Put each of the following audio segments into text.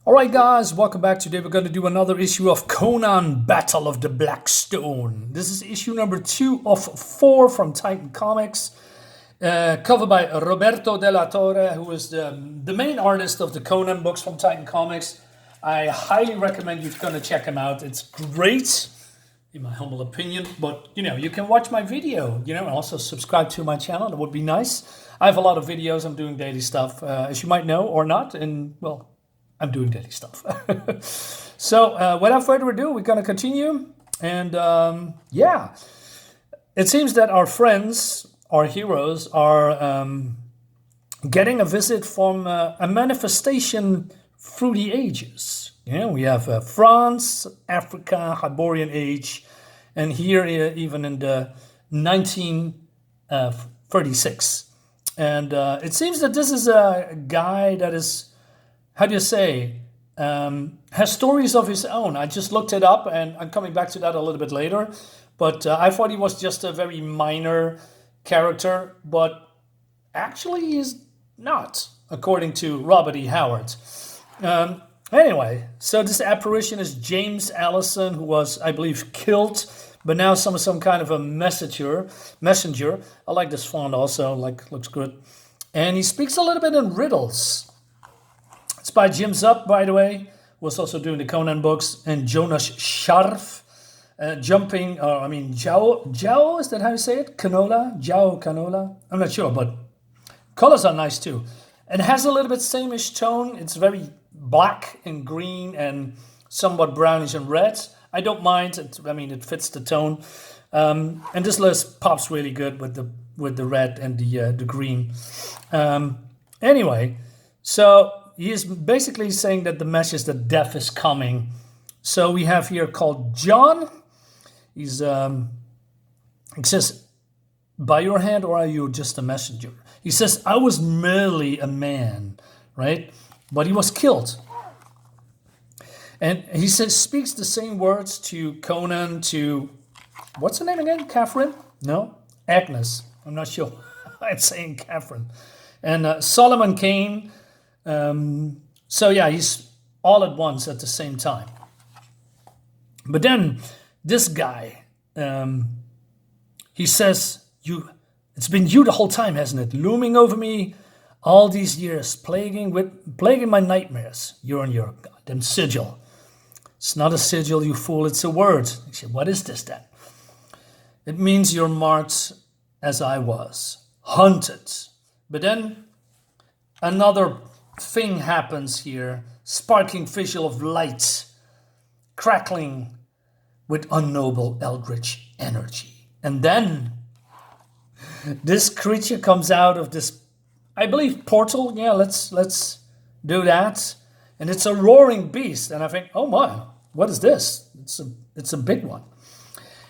Alright guys, welcome back. Today we're going to do another issue of Conan Battle of the Black Stone. This is issue number 2 of 4 from Titan Comics. Covered by Roberto De La Torre, who is the main artist of the Conan books from Titan Comics. I highly recommend you're going to check him out. It's great, in my humble opinion. But, you can watch my video, and also subscribe to my channel. That would be nice. I have a lot of videos. I'm doing daily stuff, as you might know, or not. And, well, I'm doing daily stuff. So, without further ado, we're going to continue. And, yeah, it seems that our friends, our heroes, are getting a visit from a manifestation through the ages. We have France, Africa, Hyborian Age, and here even in the 1936. And it seems that this is a guy that is, how do you say, has stories of his own. I just looked it up, and I'm coming back to that a little bit later. But I thought he was just a very minor character, but actually he's not, according to Robert E. Howard. Anyway, so this apparition is James Allison, who was, I believe, killed, but now some kind of a messenger. I like this font also, looks good. And he speaks a little bit in riddles. It's by Jim Zub, by the way, was also doing the Conan books, and Jonas Scharf, Jiao, is that how you say it? Canola? I'm not sure, but colors are nice too. And has a little bit same-ish tone. It's very black and green and somewhat brownish and red. I don't mind. It fits the tone. And this list pops really good with the red and the green. Anyway, so he is basically saying that the message that death is coming. So we have here called John. He says, by your hand, or are you just a messenger? He says, I was merely a man, right? But he was killed. And he speaks the same words to Conan, to, what's her name again? Catherine? No? Agnes. I'm not sure. I'm saying Catherine. And Solomon Kane. So yeah, he's all at once at the same time. But then this guy, he says, it's been you the whole time, hasn't it? Looming over me all these years, plaguing my nightmares. You're on your goddamn sigil. It's not a sigil, you fool, it's a word. He said, what is this then? It means you're marked as I was, hunted. But then another thing happens here, sparking fissure of light, crackling with unknown eldritch energy. And then this creature comes out of this, I believe, portal. Yeah, let's do that. And it's a roaring beast. And I think, oh my, what is this? It's a big one.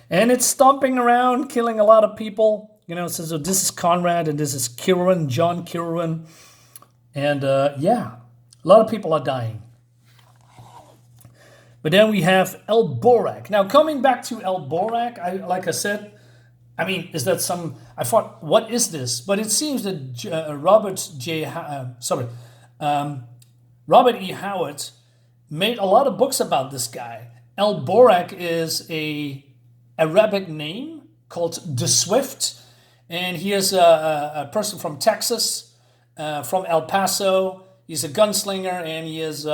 And it's stomping around, killing a lot of people. It says, so this is Conrad, and this is Kieran, John Kieran. And yeah, a lot of people are dying. But then we have El Borak. Now, coming back to El Borak, like I said, is that some... I thought, what is this? But it seems that Robert E. Howard made a lot of books about this guy. El Borak is a Arabic name called the Swift. And he is a person from Texas, from El Paso. He's a gunslinger, and he is,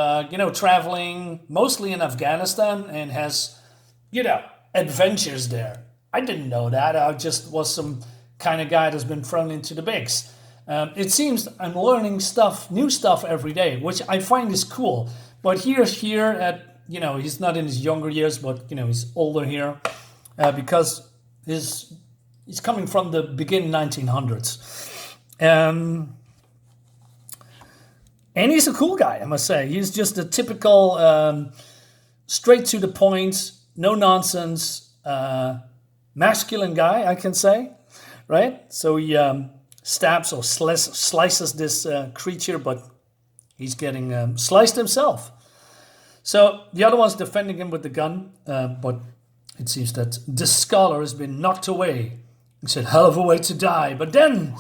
traveling mostly in Afghanistan and has, adventures there. I didn't know that. I just was some kind of guy that's been thrown into the bigs. It seems I'm learning new stuff every day, which I find is cool. But here at, he's not in his younger years, but, he's older here because he's coming from the beginning 1900s. And he's a cool guy, I must say. He's just a typical, straight to the point, no nonsense, masculine guy, I can say, right? So he stabs or slices this creature, but he's getting sliced himself. So the other one's defending him with the gun, but it seems that the scholar has been knocked away. He said, hell of a way to die. But then,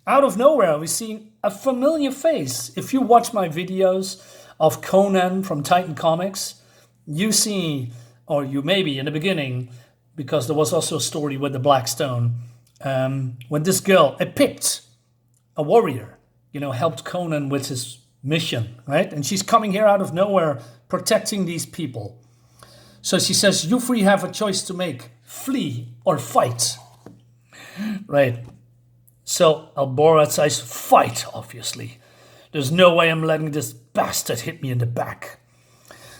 out of nowhere, we see a familiar face. If you watch my videos of Conan from Titan Comics, you see, or you maybe in the beginning, because there was also a story with the Black Stone, when this girl, a Pict, a warrior, helped Conan with his mission, right? And she's coming here out of nowhere, protecting these people. So she says, you three have a choice to make, flee or fight, right? So Hyborian says, fight, obviously. There's no way I'm letting this bastard hit me in the back.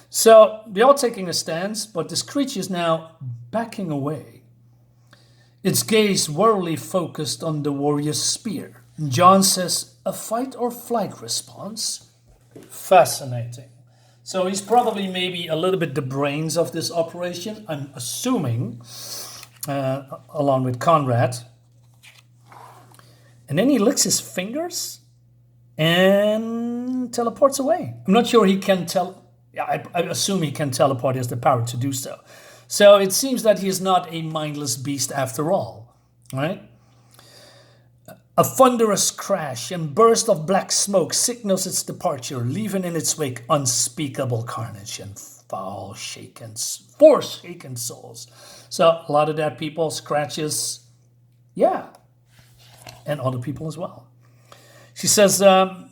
So they're all taking a stance, but this creature is now backing away. Its gaze warily focused on the warrior's spear. John says, a fight or flight response? Fascinating. So he's probably maybe a little bit the brains of this operation, I'm assuming, along with Conrad. And then he licks his fingers and teleports away. I'm not sure he can I assume he can teleport. He has the power to do so. So it seems that he is not a mindless beast after all, right? A thunderous crash and burst of black smoke signals its departure, leaving in its wake unspeakable carnage and forsaken souls. So a lot of dead people, scratches, yeah, and other people as well. She says,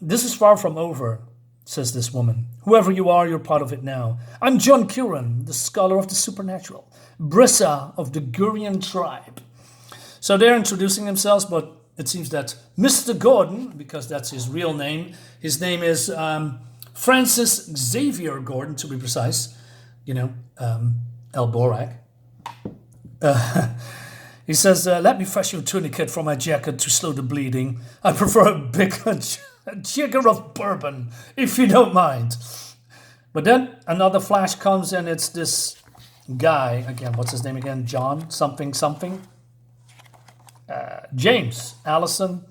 this is far from over, says this woman. Whoever you are, you're part of it now. I'm John Curran, the scholar of the supernatural, Brissa of the Gurian tribe. So they're introducing themselves, but it seems that Mr. Gordon, because that's his real name, his name is Francis Xavier Gordon, to be precise, Hyborian. He says, let me fashion a tourniquet from my jacket to slow the bleeding. I prefer a jigger of bourbon, if you don't mind. But then another flash comes and it's this guy, again, what's his name again? John something. James Allison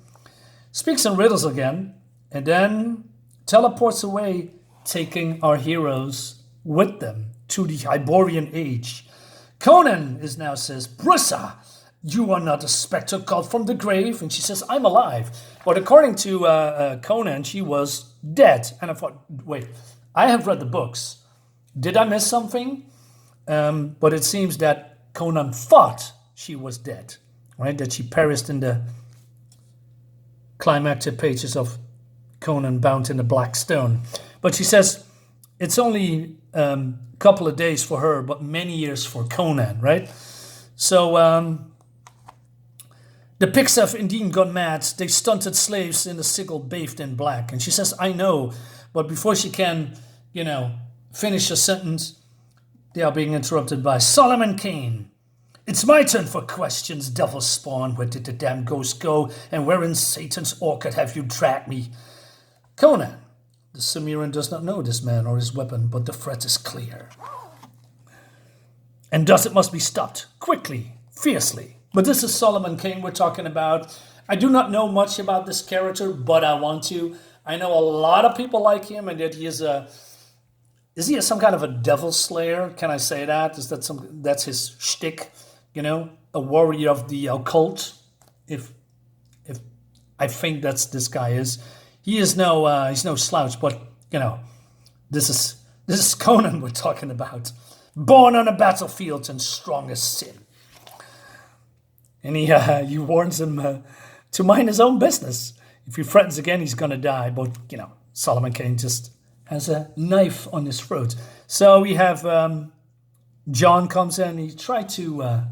speaks in riddles again and then teleports away, taking our heroes with them to the Hyborian Age. Conan now says, Brissa, you are not a spectre called from the grave. And she says, I'm alive. But according to Conan, she was dead. And I thought, wait, I have read the books. Did I miss something? But it seems that Conan thought she was dead, right? That she perished in the climactic pages of Conan bound in the Black Stone. But she says it's only a couple of days for her, but many years for Conan, right? So the Picts have indeed gone mad. They stunted slaves in the sickle bathed in black. And she says, I know. But before she can, finish a sentence, they are being interrupted by Solomon Kane. It's my turn for questions, devil spawn. Where did the damn ghost go? And where in Satan's orchard have you dragged me? Conan, the Cimmerian does not know this man or his weapon, but the threat is clear. And thus it must be stopped, quickly, fiercely. But this is Solomon Kane we're talking about. I do not know much about this character, but I want to. I know a lot of people like him, and that he is some kind of a devil slayer? Can I say that? That's his shtick? A warrior of the occult. If I think that's this guy is. He is he's no slouch, but this is Conan we're talking about. Born on a battlefield and strong as sin. And he warns him to mind his own business. If he threatens again, he's gonna die. But Solomon Kane just has a knife on his throat. So we have John comes in. He tried to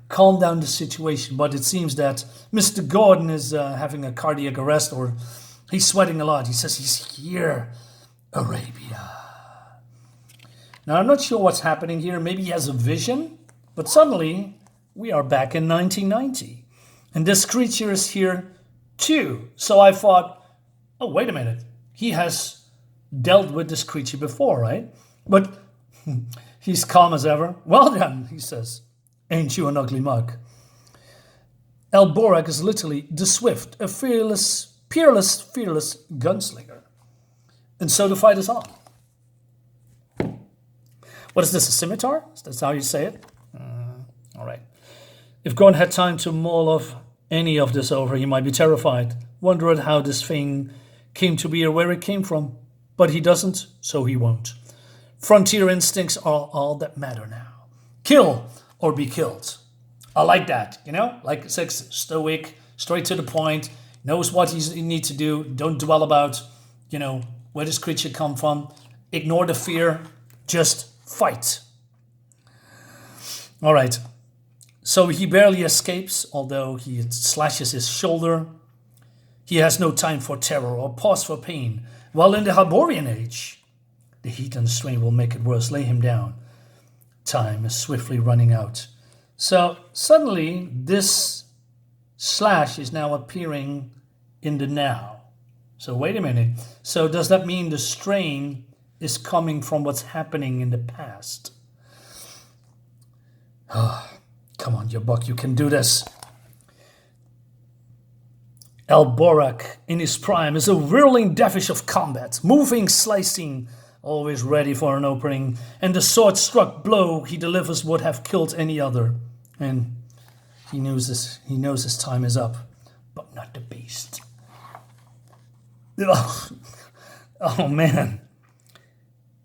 calm down the situation, but it seems that Mr. Gordon is having a cardiac arrest, or he's sweating a lot. He says he's here, Arabia. Now I'm not sure what's happening here. Maybe he has a vision, but suddenly we are back in 1990, and this creature is here too. So I thought, oh, wait a minute. He has dealt with this creature before, right? But he's calm as ever. Well done, he says. Ain't you an ugly mug? Hyborian is literally the swift, a fearless gunslinger. And so the fight is on. What is this, a scimitar? That's how you say it? All right. If Gordon had time to mull of any of this over, he might be terrified. wondered how this thing came to be or where it came from. But he doesn't, so he won't. Frontier instincts are all that matter now. Kill or be killed. I like that, you know? Like sex, stoic, straight to the point, knows what he needs to do. Don't dwell about, you know, where this creature come from. Ignore the fear. Just fight. All right. So he barely escapes, although he slashes his shoulder. He has no time for terror or pause for pain. While in the Hyborian Age, the heat and the strain will make it worse. Lay him down. Time is swiftly running out. So suddenly, this slash is now appearing in the now. So wait a minute. So does that mean the strain is coming from what's happening in the past? Oh, come on, you buck, you can do this. Elborak, in his prime, is a whirling dervish of combat, moving, slicing, always ready for an opening, and the sword-struck blow he delivers would have killed any other. And he knows his time is up, but not the beast. Oh man.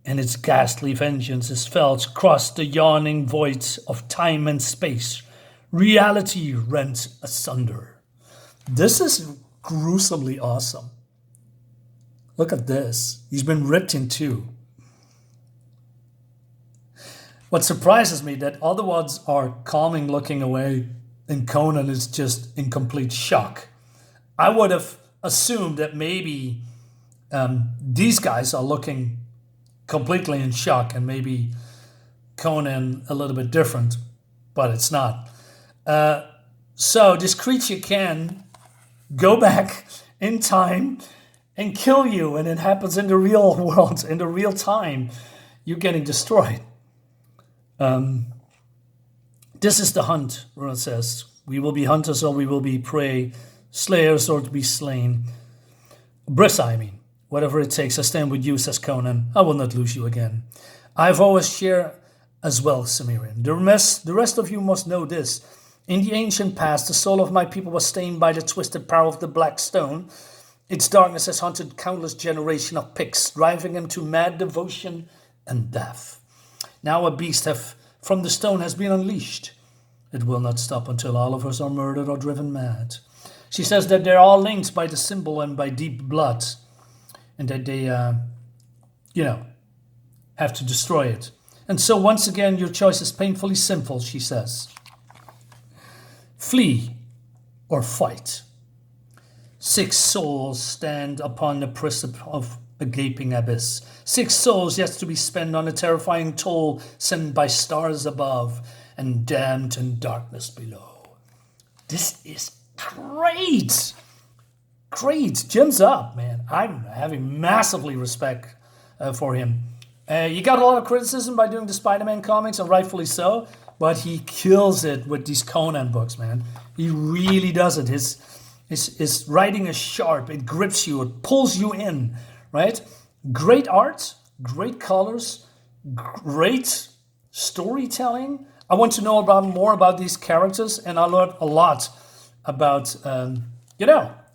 And its ghastly vengeance is felt across the yawning voids of time and space. Reality rent asunder. This is gruesomely awesome. Look at this. He's been ripped in two. What surprises me that other ones are calming, looking away, and Conan is just in complete shock. I would have assumed that maybe these guys are looking completely in shock, and maybe Conan a little bit different, but it's not. So this creature can go back in time and kill you, and it happens in the real world, in the real time. You're getting destroyed. This is the hunt, Ron says. We will be hunters or we will be prey, slayers or to be slain. Brissa, I mean. Whatever it takes, I stand with you, says Conan. I will not lose you again. I've always shared as well, Cimmerian. The rest of you must know this. In the ancient past, the soul of my people was stained by the twisted power of the black stone. Its darkness has haunted countless generations of Picts, driving them to mad devotion and death. Now a beast from the stone has been unleashed. It will not stop until all of us are murdered or driven mad. She says that they're all linked by the symbol and by deep blood, and that they, have to destroy it. And so once again, your choice is painfully simple, she says. Flee or fight. 6 souls stand upon the precipice of a gaping abyss. 6 souls yet to be spent on a terrifying toll sent by stars above and damned in darkness below. This is great! Great. Jim Zub, man. I'm having massively respect for him. You got a lot of criticism by doing the Spider-Man comics, and rightfully so, but he kills it with these Conan books, man. He really does it. His writing is sharp. It grips you. It pulls you in, right? Great art, great colors, great storytelling. I want to know more about these characters, and I learned a lot about,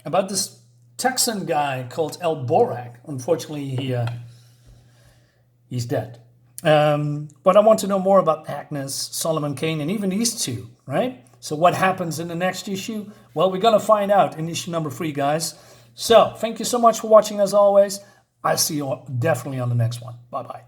about this Texan guy called Elborak. Unfortunately, he's dead. But I want to know more about Agnes, Solomon Kane, and even these two, right? So what happens in the next issue? Well, we're going to find out in issue number 3, guys. So thank you so much for watching as always. I'll see you definitely on the next one. Bye-bye.